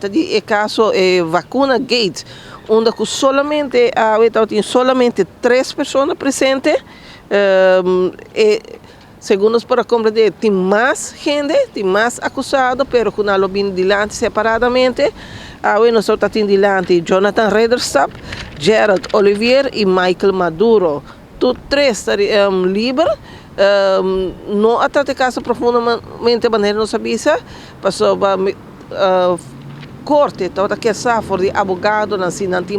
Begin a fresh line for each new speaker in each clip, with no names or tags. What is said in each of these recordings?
El caso vacuna Gates, onde solamente, solamente 3 pessoas presentes, segundo para compreender, tem mais gente, tem mais acusado, mas com a bem dilante separadamente. Nós estamos dilante Jonathan Rederstap, Gerald Olivier e Michael Maduro. Todos 3 estão livres. Não há caso profundamente de maneira não sabia, passou corte, toda que for de advogado, se não tem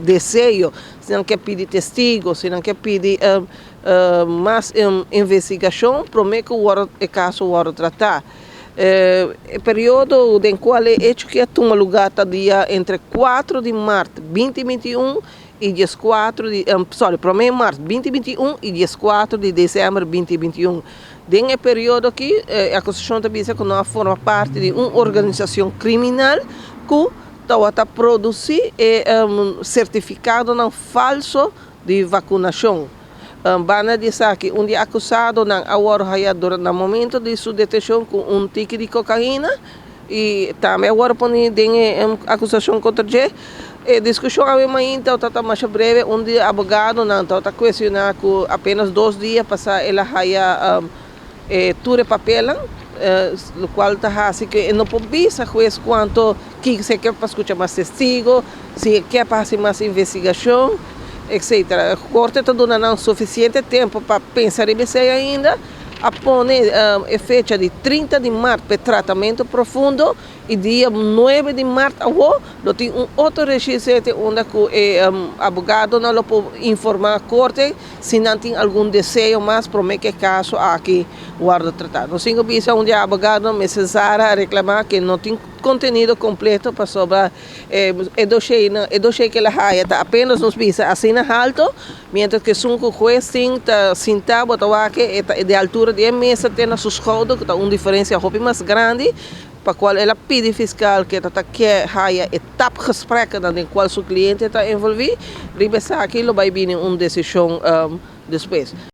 desejo, se não quer pedir testigo, se não quer pedir mais investigação, promete que o caso vai tratar. O período em qual é hecho que toma lugar dia entre 4 de março 2021 e 14 de, primeiro março 2021 e 14 de dezembro 2021. Nesse período aqui, a acusação também diz que não forma parte de uma organização criminal que está produzindo certificado não falso de vacunação. Bana dizer que dia acusado agora durante o momento de sua detenção com ticket de cocaína e também agora põe acusação contra ele. A discussão ainda está mais breve, onde o advogado está questionando que apenas 2 dias passar ele haya tudo papel, o qual está assim que não pode ver juiz quanto que se quer para escutar mais testigos, se quer para fazer mais investigação, etc. A corte está dando suficiente tempo para pensar em isso ainda, a pôr a fecha de 30 de março para tratamento profundo e dia 9 de março tem outro registro onde o advogado não pode informar a corte se não tem algum desejo mais para que caso aqui guarda tratado. Não sei se onde o advogado me cesara a reclamar que não tem conteúdo completo para sobre deixei que ela haja apenas nos visa assim alto, mientras que 5 jueces tem sentado que de altura de 10 meses tem na sua escola, que está uma diferença mais grande, para qual ela pede fiscal que haja etapa gesprek na qual seu cliente está envolvido, ribessa aquilo vai vir uma decisão depois.